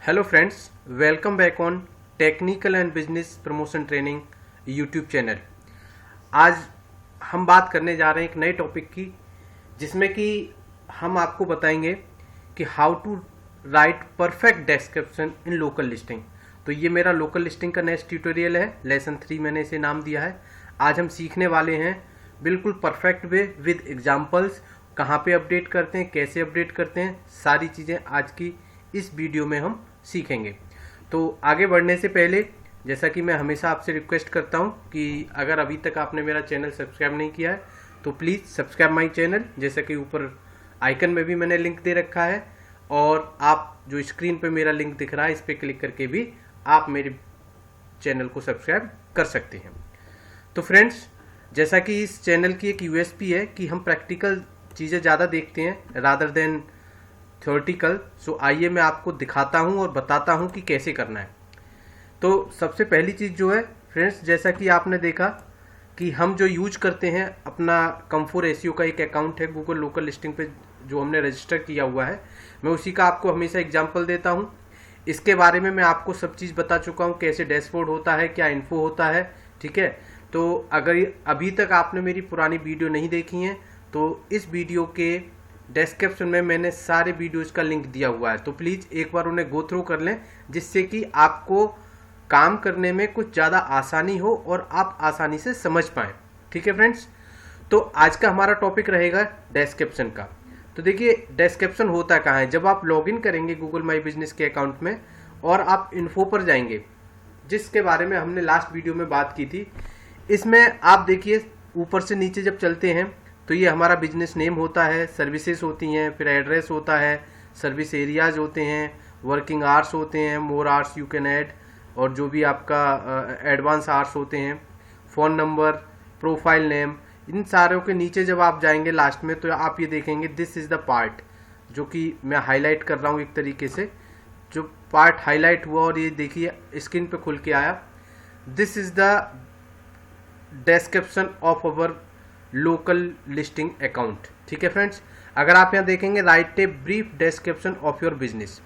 Hello friends, welcome back on technical and business promotion training YouTube channel. आज हम बात करने जा रहे हैं एक नए टॉपिक की, जिसमें कि हम आपको बताएंगे कि how to write perfect description in local listing. तो ये मेरा लोकल लिस्टिंग का नेक्स्ट ट्यूटोरियल है, लेसन 3 मैंने इसे नाम दिया है। आज हम सीखने वाले हैं बिल्कुल परफेक्ट वे विद एग्जाम्पल्स, कहाँ पे अपडेट करते हैं, कैसे अपडेट करते हैं, सारी चीज़ें आज की इस वीडियो में हम सीखेंगे। तो आगे बढ़ने से पहले, जैसा कि मैं हमेशा आपसे रिक्वेस्ट करता हूं कि अगर अभी तक आपने मेरा चैनल सब्सक्राइब नहीं किया है तो प्लीज़ सब्सक्राइब माय चैनल, जैसा कि ऊपर आइकन में भी मैंने लिंक दे रखा है, और आप जो स्क्रीन पे मेरा लिंक दिख रहा है इस पर क्लिक करके भी आप मेरे चैनल को सब्सक्राइब कर सकते हैं। तो फ्रेंड्स, जैसा कि इस चैनल की एक यूएसपी है कि हम प्रैक्टिकल चीज़ें ज़्यादा देखते हैं रादर देन थ्योरेटिकल। सो आइए मैं आपको दिखाता हूं और बताता हूं कि कैसे करना है। तो सबसे पहली चीज़ जो है फ्रेंड्स, जैसा कि आपने देखा कि हम जो यूज करते हैं अपना कम4 एसईओ का एक अकाउंट है गूगल लोकल लिस्टिंग पे जो हमने रजिस्टर किया हुआ है, मैं उसी का आपको हमेशा एग्जांपल देता हूं। इसके बारे में मैं आपको सब चीज़ बता चुका हूं, कैसे डैशबोर्ड होता है, क्या इन्फो होता है, ठीक है। तो अगर अभी तक आपने मेरी पुरानी वीडियो नहीं देखी है तो इस वीडियो के डिस्क्रिप्शन में मैंने सारे वीडियोज़ का लिंक दिया हुआ है, तो प्लीज़ एक बार उन्हें गो थ्रू कर लें, जिससे कि आपको काम करने में कुछ ज़्यादा आसानी हो और आप आसानी से समझ पाएँ, ठीक है फ्रेंड्स। तो आज का हमारा टॉपिक रहेगा डिस्क्रिप्शन का। तो देखिए, डिस्क्रिप्शन होता कहाँ है। जब आप लॉगिन करेंगे गूगल माई बिजनेस के अकाउंट में और आप इन्फो पर जाएंगे, जिसके बारे में हमने लास्ट वीडियो में बात की थी, इसमें आप देखिए ऊपर से नीचे जब चलते हैं तो ये हमारा बिजनेस नेम होता है, सर्विसेज होती हैं, फिर एड्रेस होता है, सर्विस एरियाज होते हैं, वर्किंग आवर्स होते हैं, मोर आवर्स यू कैन ऐड, और जो भी आपका एडवांस आवर्स होते हैं, फ़ोन नंबर, प्रोफाइल नेम। इन सारों के नीचे जब आप जाएंगे लास्ट में तो आप ये देखेंगे दिस इज़ द पार्ट, जो कि मैं हाईलाइट कर रहा हूँ एक तरीके से। जो पार्ट हाईलाइट हुआ और ये देखिए स्क्रीन पे खुल के आया, this is the description of our local listing account, ठीक है फ्रेंड्स। अगर आप यहाँ देखेंगे right a brief description of your business,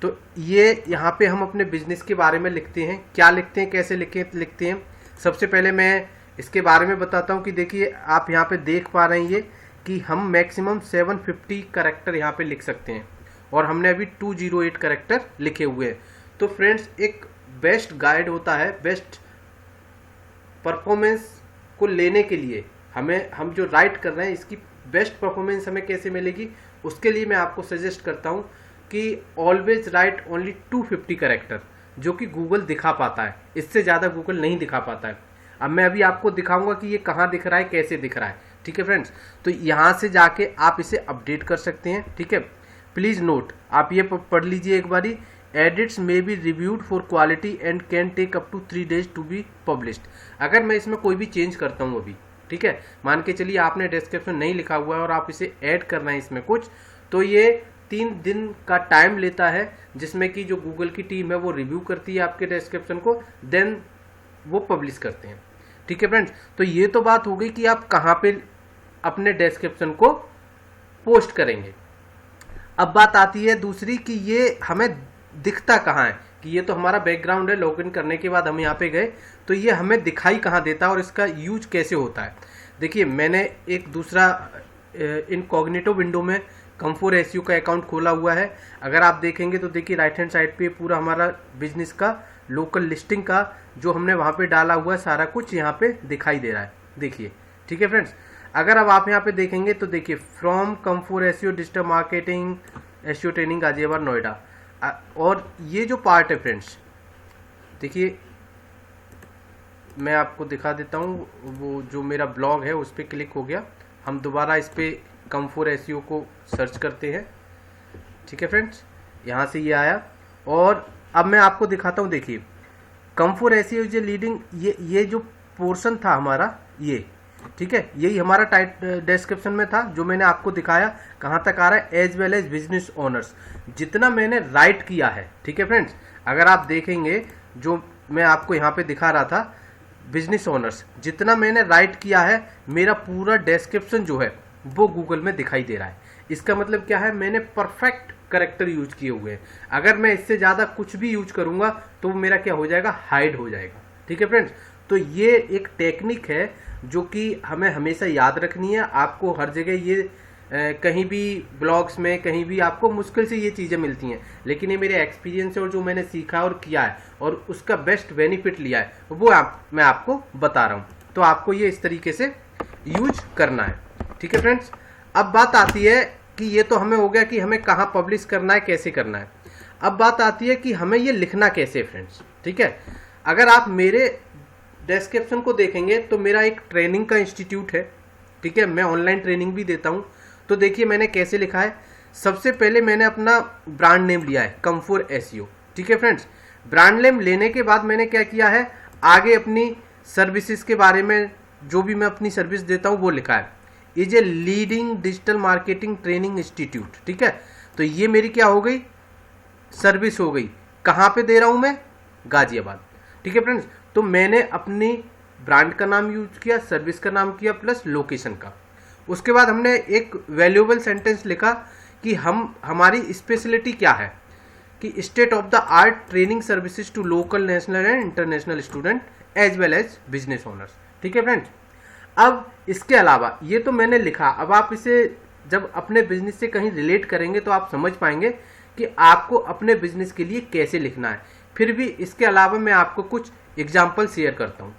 तो ये यहाँ पे हम अपने बिजनेस के बारे में लिखते हैं। क्या लिखते हैं, कैसे लिखते हैं, सबसे पहले मैं इसके बारे में बताता हूँ कि देखिए आप यहाँ पे देख पा रहे हैं ये कि हम मैक्सिमम 750 कैरेक्टर यहाँ पे लिख सकते हैं, और हमने अभी 208 कैरेक्टर लिखे हुए हैं। तो फ्रेंड्स, एक बेस्ट गाइड होता है, बेस्ट परफॉर्मेंस को लेने के लिए हम जो राइट कर रहे हैं इसकी बेस्ट परफॉर्मेंस हमें कैसे मिलेगी, उसके लिए मैं आपको सजेस्ट करता हूं कि ऑलवेज राइट ओनली 250 कैरेक्टर, जो कि गूगल दिखा पाता है, इससे ज़्यादा गूगल नहीं दिखा पाता है। अब मैं अभी आपको दिखाऊंगा कि ये कहाँ दिख रहा है, कैसे दिख रहा है, ठीक है फ्रेंड्स। तो यहाँ से जाके आप इसे अपडेट कर सकते हैं, ठीक है। प्लीज़ नोट, आप ये पढ़ लीजिए एक बारी, edits may be reviewed for quality and can take up to 3 days to be published. अगर मैं इसमें कोई भी चेंज करता हूँ अभी, ठीक है, मान के चलिए आपने डिस्क्रिप्शन नहीं लिखा हुआ है और आप इसे ऐड करना है इसमें कुछ, तो ये 3 दिन का टाइम लेता है, जिसमें कि जो गूगल की टीम है वो रिव्यू करती है आपके डिस्क्रिप्शन को, देन वो पब्लिश करते हैं, ठीक है फ्रेंड्स। तो ये तो बात हो गई कि आप कहाँ पे अपने डिस्क्रिप्शन को पोस्ट करेंगे। अब बात आती है दूसरी कि ये हमें दिखता कहाँ है, कि ये तो हमारा बैकग्राउंड है, लॉगिन करने के बाद हम यहाँ पे गए तो ये हमें दिखाई कहाँ देता है और इसका यूज कैसे होता है। देखिए, मैंने एक दूसरा इनकॉग्निटो विंडो में कम4 एसईओ का अकाउंट खोला हुआ है। अगर आप देखेंगे तो देखिए राइट हैंड साइड पे पूरा हमारा बिजनेस का लोकल लिस्टिंग का जो हमने वहाँ पे डाला हुआ है सारा कुछ यहाँ पे दिखाई दे रहा है, देखिए, ठीक है फ्रेंड्स। अगर अब आप यहाँ पे देखेंगे तो देखिए फ्रॉम कम4 SEO digital marketing SEO training Ghaziabad Noida, और ये जो पार्ट है फ्रेंड्स, देखिए मैं आपको दिखा देता हूँ, वो जो मेरा ब्लॉग है उस पर क्लिक हो गया। हम दोबारा इस पर कम4 एसईओ को सर्च करते हैं, ठीक है फ्रेंड्स, यहाँ से ये आया, और अब मैं आपको दिखाता हूँ। देखिए कम4 एसईओ जो लीडिंग, ये जो पोर्शन था हमारा, ये ठीक है, यही हमारा टाइट डिस्क्रिप्शन में था जो मैंने आपको दिखाया। कहाँ तक आ रहा है, as well as business owners, जितना मैंने राइट किया है, ठीक है फ्रेंड्स। अगर आप देखेंगे जो मैं आपको यहाँ पे दिखा रहा था बिजनेस ओनर्स, जितना मैंने राइट किया है, मेरा पूरा डिस्क्रिप्शन जो है वो गूगल में दिखाई दे रहा है। इसका मतलब क्या है, मैंने परफेक्ट करेक्टर यूज किए हुए हैं। अगर मैं इससे ज़्यादा कुछ भी यूज करूंगा तो वो मेरा क्या हो जाएगा, हाइड हो जाएगा। ठीक है फ्रेंड्स, तो ये एक टेक्निक है जो कि हमें हमेशा याद रखनी है। आपको हर जगह ये कहीं भी ब्लॉग्स में कहीं भी आपको मुश्किल से ये चीज़ें मिलती हैं, लेकिन ये मेरे एक्सपीरियंस है और जो मैंने सीखा और किया है और उसका बेस्ट बेनिफिट लिया है वो मैं आपको बता रहा हूँ। तो आपको ये इस तरीके से यूज करना है। ठीक है फ्रेंड्स, अब बात आती है कि ये तो हमें हो गया कि हमें कहाँ पब्लिश करना है, कैसे करना है। अब बात आती है कि हमें ये लिखना कैसे फ्रेंड्स। ठीक है, अगर आप मेरे डिस्क्रिप्शन को देखेंगे तो मेरा एक ट्रेनिंग का इंस्टीट्यूट है। ठीक है, मैं ऑनलाइन ट्रेनिंग भी देता हूँ। तो देखिए मैंने कैसे लिखा है। सबसे पहले मैंने अपना ब्रांड नेम लिया है, कम4 SEO। ठीक है फ्रेंड्स, ब्रांड नेम लेने के बाद मैंने क्या किया है, आगे अपनी सर्विसेज के बारे में जो भी मैं अपनी सर्विस देता हूँ वो लिखा है, is a leading digital marketing training institute. ठीक है, तो ये मेरी क्या हो गई, सर्विस हो गई। कहाँ पे दे रहा हूँ मैं, गाजियाबाद। ठीक है फ्रेंड्स, तो मैंने अपनी ब्रांड का नाम यूज किया, सर्विस का नाम किया, प्लस लोकेशन का। उसके बाद हमने एक वैल्यूएबल सेंटेंस लिखा कि हमारी स्पेशलिटी क्या है, कि state of the art training services to local, national and international student as well as business owners. ठीक है फ्रेंड्स, अब इसके अलावा ये तो मैंने लिखा। अब आप इसे जब अपने बिजनेस से कहीं रिलेट करेंगे तो आप समझ पाएंगे कि आपको अपने बिजनेस के लिए कैसे लिखना है। फिर भी इसके अलावा मैं आपको कुछ एग्जाम्पल शेयर करता हूँ।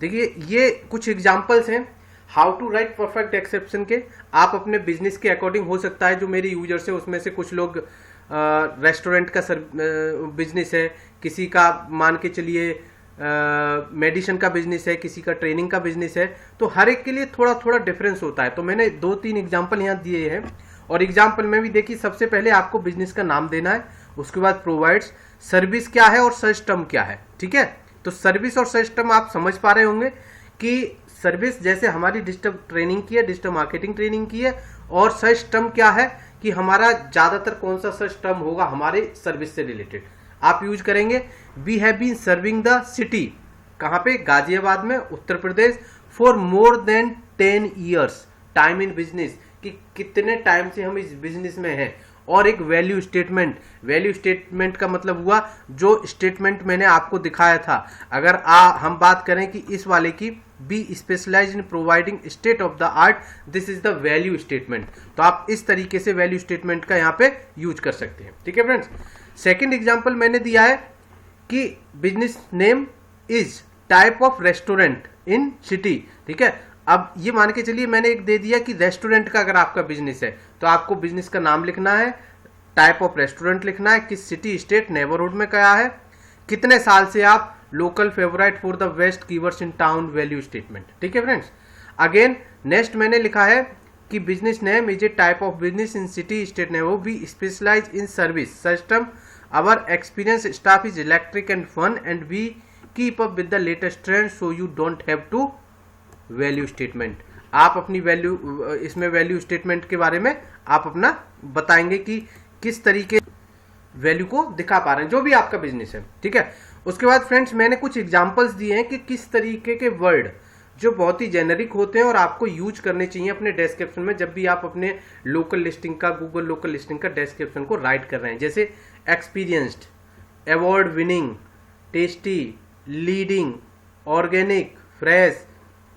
देखिए ये कुछ एग्जाम्पल्स हैं how to write perfect exception के। आप अपने बिजनेस के अकॉर्डिंग, हो सकता है जो मेरे यूजर्स है उसमें से कुछ लोग रेस्टोरेंट का बिजनेस है, किसी का मान के चलिए मेडिसिन का बिजनेस है, किसी का ट्रेनिंग का बिजनेस है, तो हर एक के लिए थोड़ा थोड़ा डिफरेंस होता है। तो मैंने 2-3 एग्जाम्पल यहाँ दिए हैं और एग्जाम्पल में भी देखिए, सबसे पहले आपको बिजनेस का नाम देना है, उसके बाद प्रोवाइड्स, सर्विस क्या है और सर्च टर्म क्या है। ठीक है, तो सर्विस और सर्च टर्म आप समझ पा रहे होंगे कि सर्विस जैसे हमारी डिजिटल ट्रेनिंग की है, डिजिटल मार्केटिंग ट्रेनिंग की है, और सर्च टर्म क्या है कि हमारा ज्यादातर कौन सा सर्च टर्म होगा हमारे सर्विस से रिलेटेड। आप यूज करेंगे we have been serving the city, कहां पे, गाजियाबाद में, Uttar Pradesh, for more than 10 years time in business, कि कितने टाइम से हम इस बिजनेस में हैं। और एक वैल्यू स्टेटमेंट, वैल्यू स्टेटमेंट का मतलब हुआ जो स्टेटमेंट मैंने आपको दिखाया था। अगर हम बात करें कि इस वाले की, be specialize in providing state of the art, this is the value statement. तो आप इस तरीके से वैल्यू स्टेटमेंट का यहाँ पे यूज कर सकते हैं। ठीक है फ्रेंड्स, सेकेंड एग्जाम्पल मैंने दिया है कि business name is type of restaurant in city. ठीक है, अब ये मान के चलिए मैंने एक दे दिया कि रेस्टोरेंट का अगर आपका बिजनेस है तो आपको बिजनेस का नाम लिखना है, टाइप ऑफ रेस्टोरेंट लिखना है, किस सिटी, स्टेट, नेबरहुड में क्या है, कितने साल से आप, local, favourite, for the best keywords in town, value statement. ठीक है फ्रेंड्स, अगेन नेक्स्ट मैंने लिखा है कि business name is a type of business in city, state, neighbourhood, we specialize in service system, our experience staff is electric and fun, and we keep up with the latest trend, so you don't have to value statement. आप अपनी value, इसमें value statement के बारे में आप अपना बताएंगे कि किस तरीके वैल्यू को दिखा पा रहे हैं, जो भी आपका बिजनेस है। ठीक है, उसके बाद फ्रेंड्स मैंने कुछ एग्जांपल्स दिए हैं कि किस तरीके के वर्ड जो बहुत ही जेनरिक होते हैं और आपको यूज करने चाहिए अपने डिस्क्रिप्शन में जब भी आप अपने लोकल लिस्टिंग का, गूगल लोकल लिस्टिंग का डिस्क्रिप्शन को राइट कर रहे हैं। जैसे experienced, award winning, tasty, leading, organic, fresh,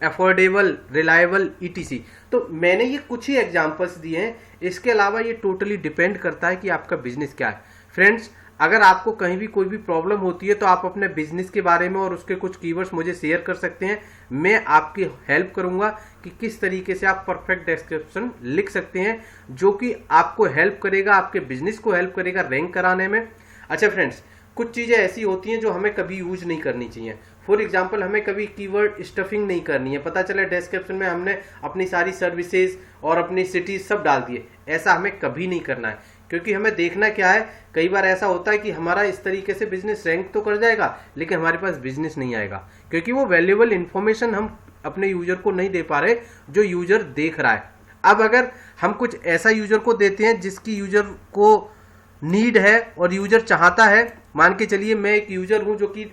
affordable, reliable, ETC। तो मैंने ये कुछ ही एग्जांपल्स दिए हैं, इसके अलावा ये टोटली डिपेंड करता है कि आपका बिजनेस क्या है। फ्रेंड्स, अगर आपको कहीं भी कोई भी प्रॉब्लम होती है तो आप अपने बिजनेस के बारे में और उसके कुछ कीवर्ड्स मुझे शेयर कर सकते हैं। मैं आपकी हेल्प करूंगा कि किस तरीके से आप परफेक्ट डिस्क्रिप्शन लिख सकते हैं जो कि आपको हेल्प करेगा, आपके बिजनेस को हेल्प करेगा रैंक कराने में। अच्छा फ्रेंड्स, कुछ चीज़ें ऐसी होती हैं जो हमें कभी यूज नहीं करनी चाहिए। फॉर एग्जाम्पल, हमें कभी कीवर्ड स्टफिंग नहीं करनी है। पता चला डिस्क्रिप्शन में हमने अपनी सारी सर्विसेज और अपनी सिटीज सब डाल दिए, ऐसा हमें कभी नहीं करना है, क्योंकि हमें देखना क्या है, कई बार ऐसा होता है कि हमारा इस तरीके से बिजनेस रैंक तो कर जाएगा लेकिन हमारे पास बिजनेस नहीं आएगा, क्योंकि वो वैल्यूएबल इंफॉर्मेशन हम अपने यूजर को नहीं दे पा रहे जो यूजर देख रहा है। अब अगर हम कुछ ऐसा यूजर को देते हैं जिसकी यूजर को नीड है और यूजर चाहता है, मान के चलिए मैं एक यूजर हूं जो कि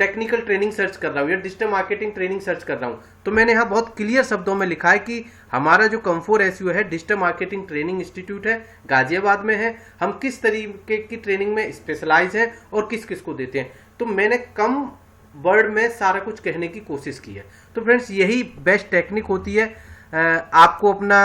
टेक्निकल ट्रेनिंग सर्च कर रहा हूँ या डिजिटल मार्केटिंग ट्रेनिंग सर्च कर रहा हूँ, तो मैंने यहाँ बहुत क्लियर शब्दों में लिखा है कि हमारा जो कम4 SEO है, डिजिटल मार्केटिंग ट्रेनिंग इंस्टीट्यूट है, गाजियाबाद में है। हम किस तरीके की ट्रेनिंग में स्पेशलाइज हैं और किस किस को देते हैं, तो मैंने कम वर्ड में सारा कुछ कहने की कोशिश की है। तो फ्रेंड्स, यही बेस्ट टेक्निक होती है आपको अपना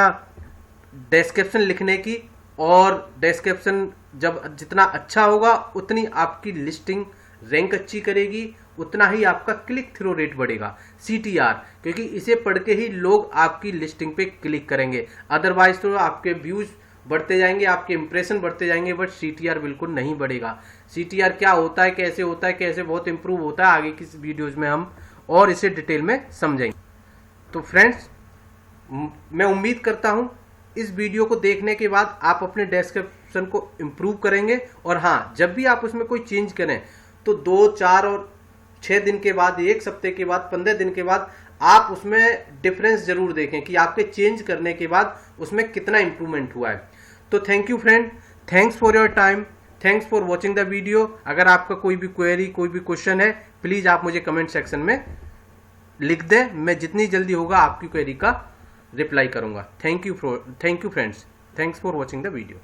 डिस्क्रिप्शन लिखने की, और डिस्क्रिप्शन जब जितना अच्छा होगा उतनी आपकी लिस्टिंग रैंक अच्छी करेगी, उतना ही आपका क्लिक थ्रू रेट बढ़ेगा, CTR, क्योंकि इसे पढ़ के ही लोग आपकी लिस्टिंग पे क्लिक करेंगे। अदरवाइज तो आपके व्यूज बढ़ते जाएंगे, आपके इंप्रेशन बढ़ते जाएंगे, बट CTR बिल्कुल नहीं बढ़ेगा। CTR क्या होता है, कैसे होता है, कैसे बहुत इंप्रूव होता है, आगे की वीडियोज में हम और इसे डिटेल में समझेंगे। तो फ्रेंड्स, मैं उम्मीद करता हूं इस वीडियो को देखने के बाद आप अपने डिस्क्रिप्शन को इम्प्रूव करेंगे। और हाँ, जब भी आप उसमें कोई चेंज करें तो 2, 4 और 6 दिन के बाद, 1 हफ्ते के बाद, 15 दिन के बाद आप उसमें डिफरेंस जरूर देखें कि आपके चेंज करने के बाद उसमें कितना इंप्रूवमेंट हुआ है। तो thank you friend, thanks for your time, thanks for watching the video. अगर आपका कोई भी क्वेरी, कोई भी क्वेश्चन है, प्लीज आप मुझे कमेंट सेक्शन में लिख दें। मैं जितनी जल्दी होगा आपकी क्वेरी का रिप्लाई करूंगा। Thank you friends, thanks for watching the video.